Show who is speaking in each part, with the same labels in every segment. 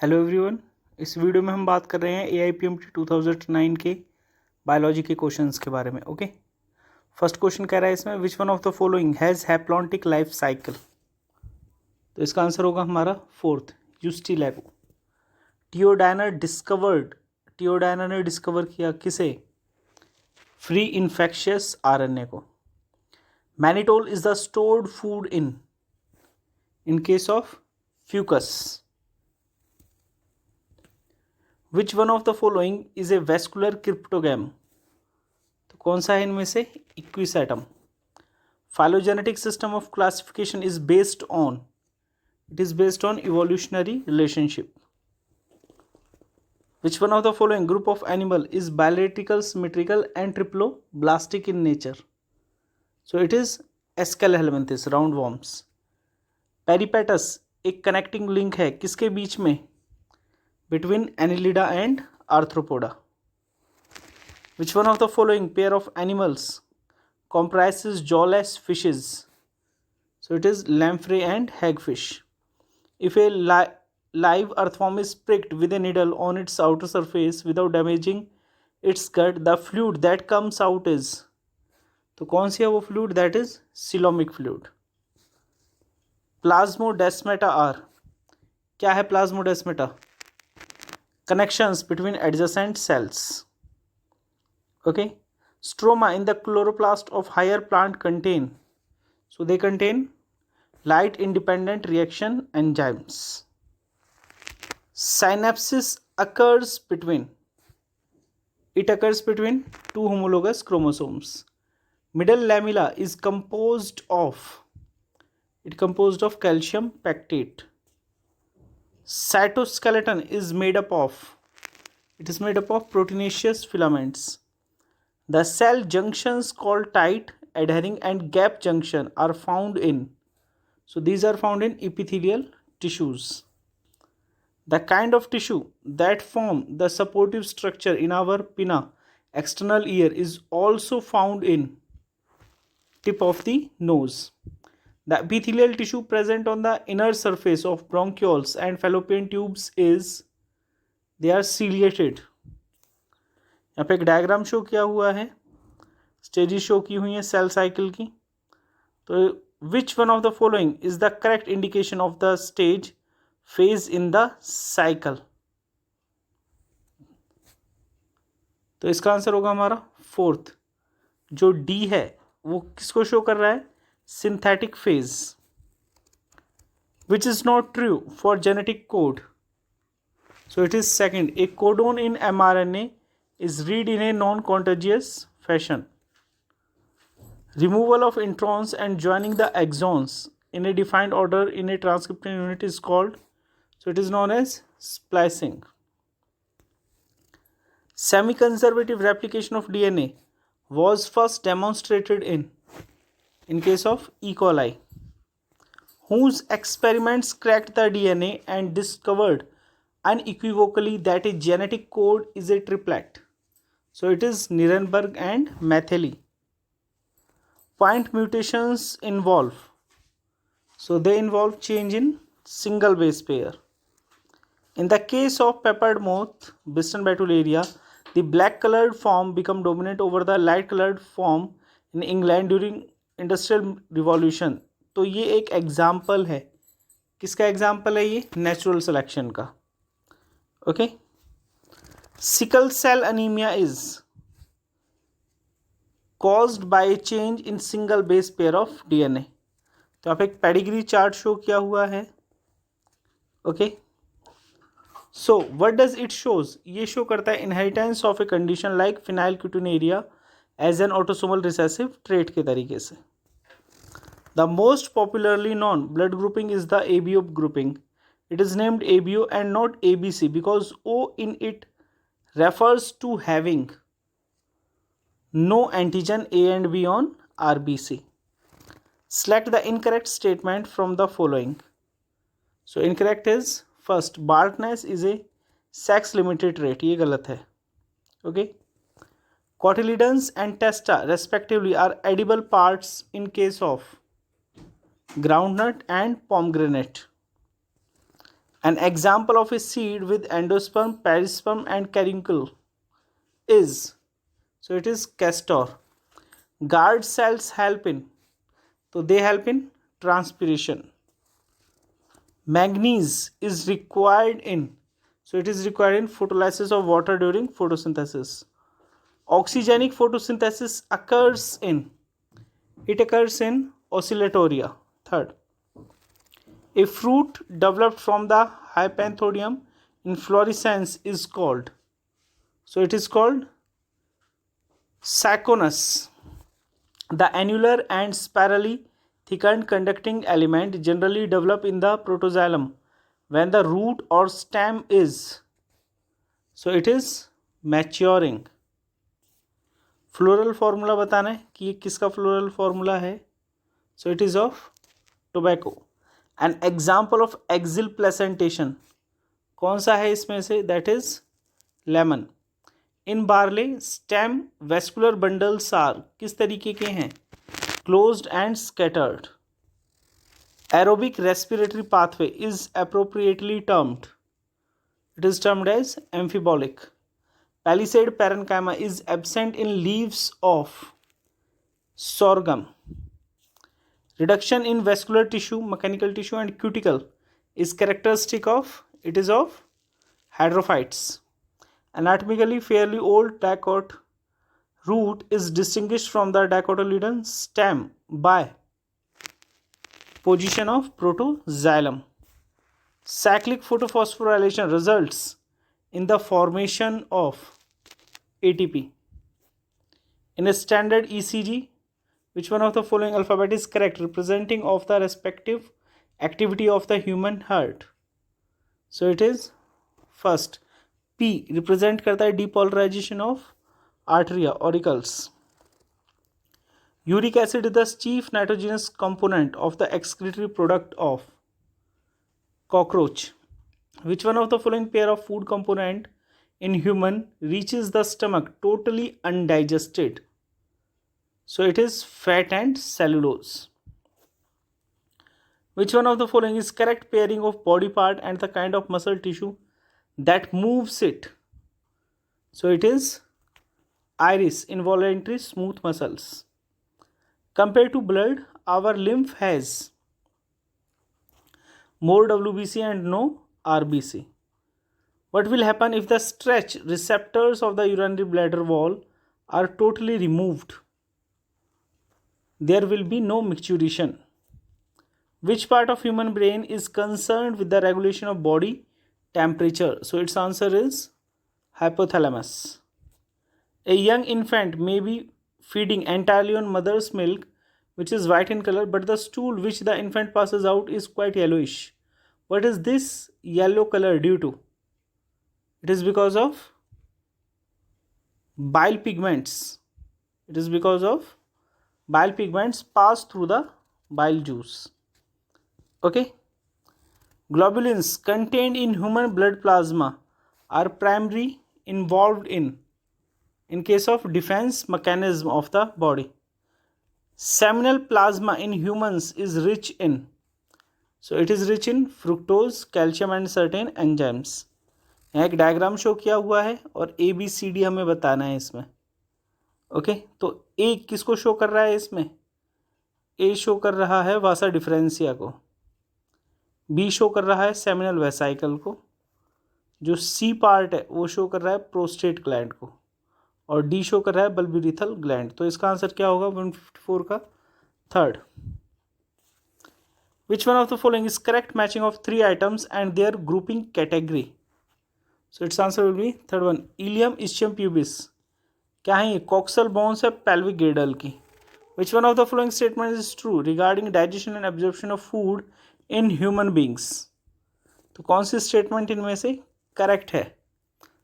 Speaker 1: Hello everyone. इस video में हम बात कर रहे हैं AIPMT 2009 के बायोलॉजी के क्वेश्चंस के बारे में। ओके, फर्स्ट क्वेश्चन कह रहा है इसमें विच one of the following has haplontic life cycle. तो इसका आंसर होगा हमारा फोर्थ, यूस्टीलैबो। टियोडाइनर ने डिस्कवर किया किसे? फ्री इन्फेक्शियस RNA को। Mannitol is the stored food in case of Fucus. Which one of the following is a vascular cryptogam. तो कौन सा है इनमें से? Equisetum. Phylogenetic system of classification is based on, it is based on evolutionary relationship. Which one of the following group of animal is bilaterally, symmetrical and triploblastic in nature. So it is aschelminthes, round worms. Peripatus एक connecting link है किसके बीच में? Between Annelida and Arthropoda. Which one of the following pair of animals comprises jawless fishes? So it is lamprey and hagfish. If a live earthworm is pricked with a needle on its outer surface without damaging its gut, the fluid that comes out is, तो कौन सी है वो fluid? That is coelomic fluid. Plasmodesmata are, क्या है plasmodesmata? Connections between adjacent cells. Okay, stroma in the chloroplast of higher plant contain, so they contain light independent reaction enzymes. Synapsis occurs between, it occurs between two homologous chromosomes. Middle lamella is composed of calcium pectate. Cytoskeleton is made up of, it is made up of proteinaceous filaments. The cell junctions called tight, adhering and gap junction are found in, so these are found in epithelial tissues. The kind of tissue that form the supportive structure in our pinna, external ear, is also found in tip of the nose. The epithelial tissue present on the inner surface of bronchioles and fallopian tubes is, they are ciliated. यहाँ पे एक diagram show किया हुआ है, stages show की हुई है cell cycle की। तो विच one of the following is the correct indication of the stage phase in the cycle? तो इसका आंसर होगा हमारा फोर्थ, जो डी है वो किसको शो कर रहा है? Synthetic phase. Which is not true for genetic code. So it is second. A codon in mRNA is read in a non-contagious fashion. Removal of introns and joining the exons in a defined order in a transcription unit is called, so it is known as splicing. Semi-conservative replication of DNA was first demonstrated in case of E. coli, whose experiments cracked the DNA and discovered unequivocally that a genetic code is a triplet. So it is Nirenberg and Matheli. Point mutations involve, so they involve change in single base pair. In the case of peppered moth, Biston Betularia, the black colored form become dominant over the light colored form in England during industrial revolution. तो ये एक example है, किसका example है ये? Natural selection का। Okay, sickle cell anaemia is caused by change in single base pair of DNA। तो आप एक पेडिग्री चार्ट शो किया हुआ है। Okay, so what does it shows? ये शो करता है inheritance of a condition like phenylketonuria as an autosomal recessive trait के तरीके से। The most popularly known blood grouping is the ABO grouping. It is named ABO and not ABC because O in it refers to having no antigen A and B on RBC. Select the incorrect statement from the following. So incorrect is first, Bartness is a sex limited trait. ये गलत है. Okay. Cotyledons and testa respectively are edible parts in case of groundnut and pomegranate. An example of a seed with endosperm, perisperm and caruncle is, so it is castor. Guard cells help in, so they help in transpiration. Manganese is required in, so it is required in photolysis of water during photosynthesis. Oxygenic photosynthesis occurs in, it occurs in oscillatoria. Third, a fruit developed from the hypanthodium inflorescens is called, so it is called Saccharus. The annular and spirally thickened conducting element generally develop in the protoxylem when the root or stem is, so it is maturing. Floral formula बताना है कि ये किसका floral formula है, so it is of tobacco. An example of axile placentation कौन सा है इसमें से, that is lemon. In barley stem vascular bundles are किस तरीके के हैं, closed and scattered. Aerobic respiratory pathway is appropriately termed, it is termed as amphibolic. Palisade parenchyma is absent in leaves of sorghum. Reduction in vascular tissue, mechanical tissue and cuticle is characteristic of, it is of hydrophytes. Anatomically fairly old dicot root is distinguished from the dicotyledon stem by position of protoxylem. Cyclic photophosphorylation results in the formation of ATP. In a standard ECG, which one of the following alphabet is correct representing of the respective activity of the human heart? So it is first P represent करता है depolarization of arteria auricles. Uric acid is the chief nitrogenous component of the excretory product of cockroach. Which one of the following pair of food component in human reaches the stomach totally undigested? So it is fat and cellulose. Which one of the following is correct pairing of body part and the kind of muscle tissue that moves it? So it is iris, involuntary smooth muscles. Compared to blood, our lymph has more WBC and no RBC. What will happen if the stretch receptors of the urinary bladder wall are totally removed? There will be no micturition. Which part of human brain is concerned with the regulation of body temperature? So its answer is hypothalamus. A young infant may be feeding entirely on mother's milk, which is white in color, but the stool which the infant passes out is quite yellowish. What is this yellow color due to? It is because of bile pigments. It is because of bile pigments pass through the bile juice. Okay. Globulins contained in human blood plasma are primarily involved in case of defense mechanism of the body. Seminal plasma in humans is rich in, so it is rich in fructose, calcium and certain enzymes. यहाँ एक diagram show किया हुआ है और ABCD हमें बताना है इसमें. ओके, तो A किसको शो कर रहा है इसमें? A शो कर रहा है वासा डिफरेंशिया को, B शो कर रहा है सेमिनल वेसाइकल को, जो C पार्ट है वो शो कर रहा है प्रोस्टेट ग्लैंड को, और D शो कर रहा है बल्ब्यूरिथल ग्लैंड. तो इसका आंसर क्या होगा 154 का? Third. Which one of the following is correct matching of three items and their grouping category? So its answer will be third one, ileum ischium pubis. क्या है ये? coxal bones है pelvic girdle की. Which one of the following statements is true regarding digestion and absorption of food in human beings? तो कौन सी statement इनमें से करेक्ट है?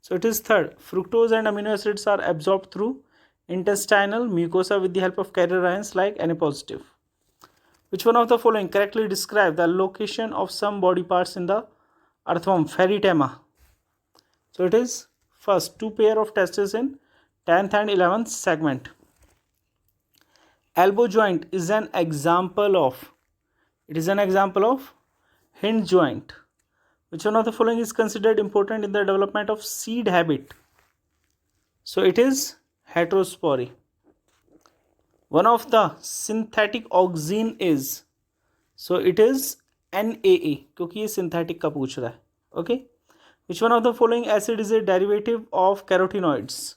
Speaker 1: So it is third, fructose and amino acids are absorbed through intestinal mucosa with the help of carrier ions like Na positive. Which one of the following correctly describe the location of some body parts in the earthworm Pherytema? So it is first, two pair of testes in 10th and 11th segment. Elbow joint is an example of, it is an example of hinge joint. Which one of the following is considered important in the development of seed habit? So it is heterospory. One of the synthetic auxin is, so it is NAA, क्योंकि ये synthetic का पूछ रहा है. Okay. Which one of the following acid is a derivative of carotenoids?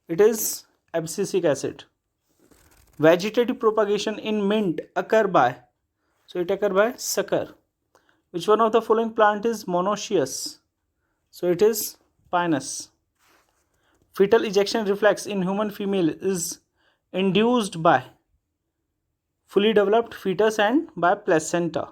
Speaker 1: It is abscisic acid. Vegetative propagation in mint occur by, so it occur by sucker. Which one of the following plant is monoecious? So it is pinus. Fetal ejection reflex in human female is induced by fully developed fetus and by placenta.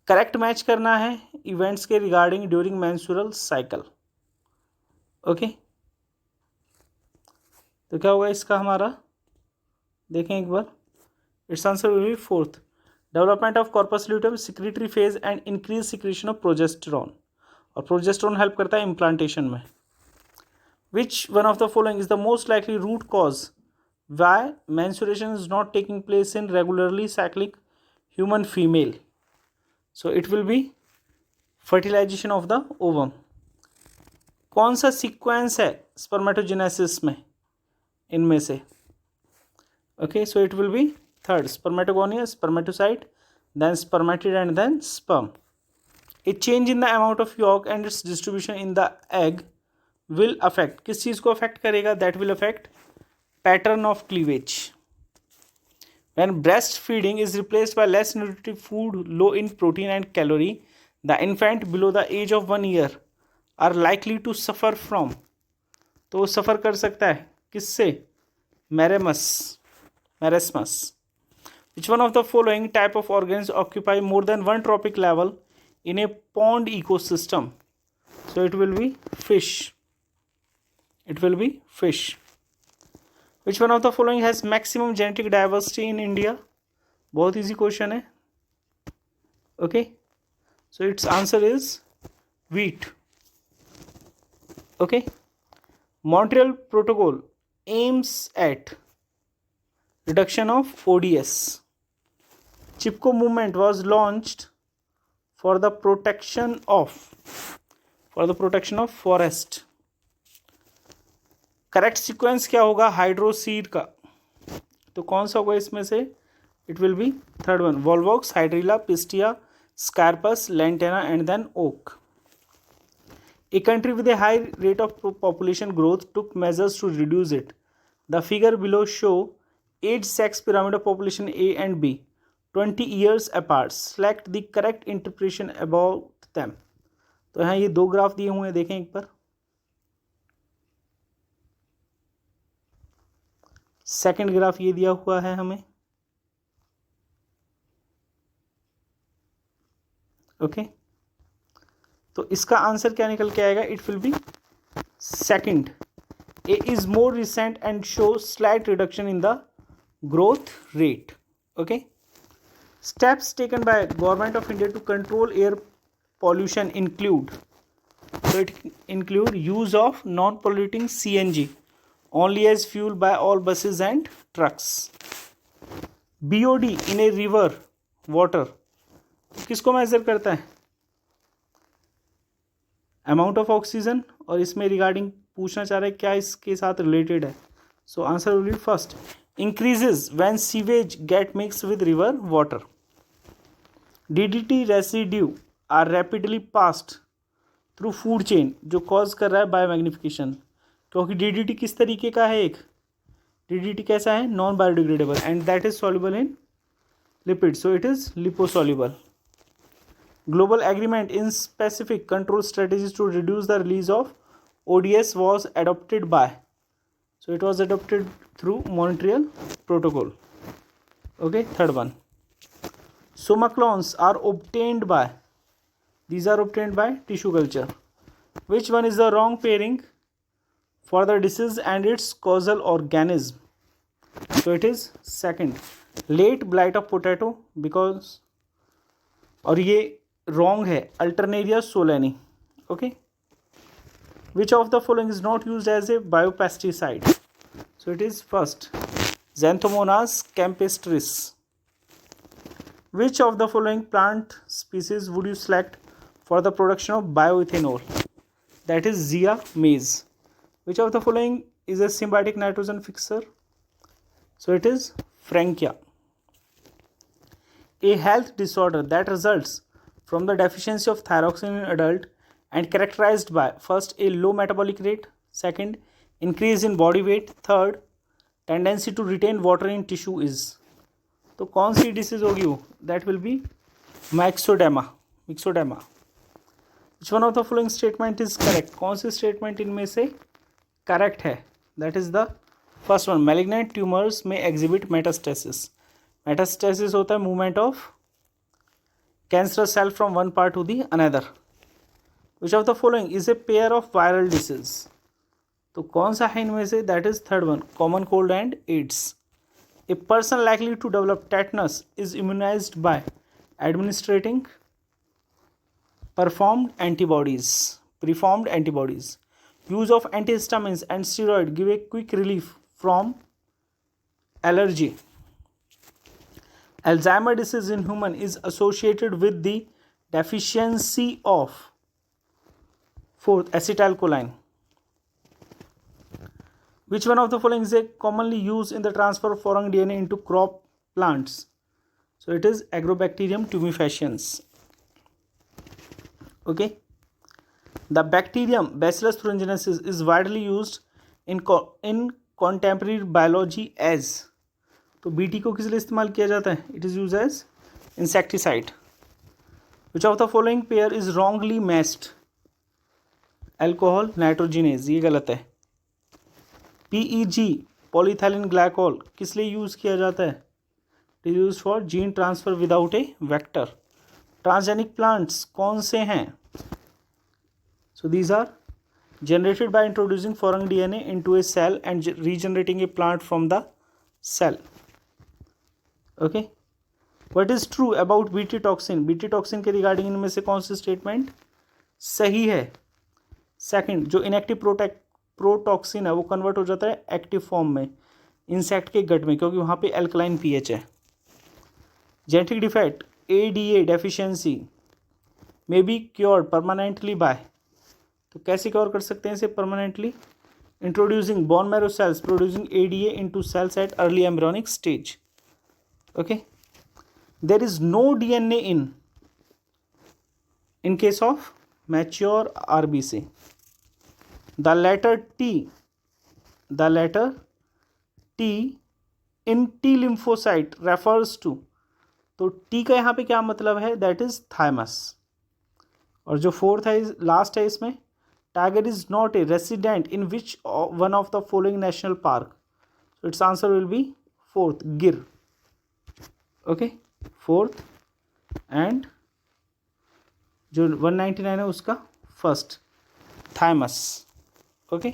Speaker 1: Correct match करना है events के regarding during menstrual cycle. Okay, तो क्या होगा इसका हमारा, देखें एक बार. Its answer will be fourth. Development of corpus luteum, secretory phase and increase secretion of progesterone. और प्रोजेस्टेरॉन हेल्प करता है इम्प्लांटेशन में. Which one of the following is the most likely root cause why menstruation is not taking place in regularly cyclic human female? So it will be fertilization of the ovum. कौन सा sequence है spermatogenesis में इनमें से? Okay, so it will be third, spermatogonia, spermatocyte, then spermatid and then sperm. A change in the amount of yolk and its distribution in the egg will affect, किस चीज़ को affect करेगा? That will affect pattern of cleavage. When breastfeeding is replaced by less nutritive food low in protein and calorie, the infant below the age of 1 year are likely to suffer from, तो वो सफ़र कर सकता है किससे? Marasmus. Which one of the following type of organs occupy more than one trophic level in a pond ecosystem? So it will be fish. It will be fish. Which one of the following has maximum genetic diversity in India? बहुत easy question है. Okay, so its answer is wheat. Okay, Montreal Protocol aims at reduction of ODS. Chipko movement was launched for the protection of forest. Correct sequence क्या होगा हाइड्रोसीड का? तो कौन सा होगा इसमें से? It will be third one, Volvox, Hydrilla, Pistia, Scirpus, Lantana and then oak. A country with a high rate of population growth took measures to reduce it. The figure below show age sex pyramid of population A and B 20 years apart. Select the correct interpretation about them. तो यहाँ ये दो graph दिए हुए हैं, देखें एक बार. Second graph ये दिया हुआ है हमें. ओके, तो इसका आंसर क्या निकल के आएगा? It will B second. A is more recent and show slight reduction in the growth rate. Okay, steps taken by government of India to control air pollution include, so it include use of non-polluting CNG only as fuel by all buses and trucks. BOD in a river water किसको major करता है? Amount of oxygen. और इसमें regarding पूछना चाह रहा है क्या इसके साथ रिलेटेड है. So answer will B first, increases when sewage get mixed with river water. DDT residue are rapidly passed through food chain, जो कॉज कर रहा है बायोमैग्निफिकेशन. क्योंकि DDT किस तरीके का है? एक DDT कैसा है? Non biodegradable and that is soluble in lipid, so it is liposoluble. Global agreement in specific control strategies to reduce the release of ODS was adopted by, so it was adopted through Montreal Protocol. Okay, third one, somaclones are obtained by, these are obtained by tissue culture. Which one is the wrong pairing for the disease and its causal organism? So it is second, late blight of potato, because, और ये wrong है, Alternaria solani. Okay, which of the following is not used as a biopesticide? So it is first, Xanthomonas campestris. Which of the following plant species would you select for the production of bioethanol, that is Zea mays. Which of the following is a symbiotic nitrogen fixer? So it is Frankia. A health disorder that results from the deficiency of thyroxine in adult and characterized by first a low metabolic rate, second increase in body weight, third tendency to retain water in tissue is. तो कौन सी डिसीज होगी वो? That will be myxoedema. Which one of the following statement is correct? कौन सी statement इनमें से correct है? That is the first one. Malignant tumours में एग्जिबिट मेटास्टेसिस. मेटास्टेसिस होता है movement of cancerous cell from one part to the another. Which of the following is a pair of viral disease? तो कौन सा है इनमें से? That is third one, common cold and ads. A person likely to develop tetanus is immunized by administering preformed antibodies. Use of antihistamines and steroid give a quick relief from allergy. Alzheimer's disease in human is associated with the deficiency of fourth acetylcholine. Which one of the following is commonly used in the transfer of foreign DNA into crop plants? So it is Agrobacterium tumefaciens. Okay. The bacterium Bacillus thuringiensis is widely used in contemporary biology as. तो BT को किस लिए इस्तेमाल किया जाता है? It is used as insecticide. Which of the following pair is wrongly matched? Alcohol nitrogenase. ये गलत है. PEG पॉलीथाइलिन ग्लाइकोल किस लिए यूज़ किया जाता है? It is use for gene transfer without a vector. Transgenic plants कौन से हैं? So these are generated by introducing foreign DNA into a cell and regenerating a plant from the cell. Okay. What is true about BT toxin? BT toxin के regarding इनमें से कौन सी statement सही है? सेकंड, जो इनएक्टिव प्रोटॉक्सिन है वो कन्वर्ट हो जाता है एक्टिव फॉर्म में इंसेक्ट के गट में, क्योंकि वहाँ पे एल्कलाइन pH है. Genetic defect ADA deficiency may be cured permanently by. तो कैसे क्योर कर सकते हैं इसे permanently? Introducing bone marrow cells producing ADA into cells at early embryonic stage. Okay. There is no DNA in case of mature RBC. The letter T in T lymphocyte refers to. तो T का यहाँ पे क्या मतलब है? That is thymus. और जो fourth है लास्ट है इसमें, tiger is not a resident in which one of the following national park? So it's answer will be fourth, गिर. ओके. फोर्थ एंड जो 199 है उसका फर्स्ट, थाइमस. Okay.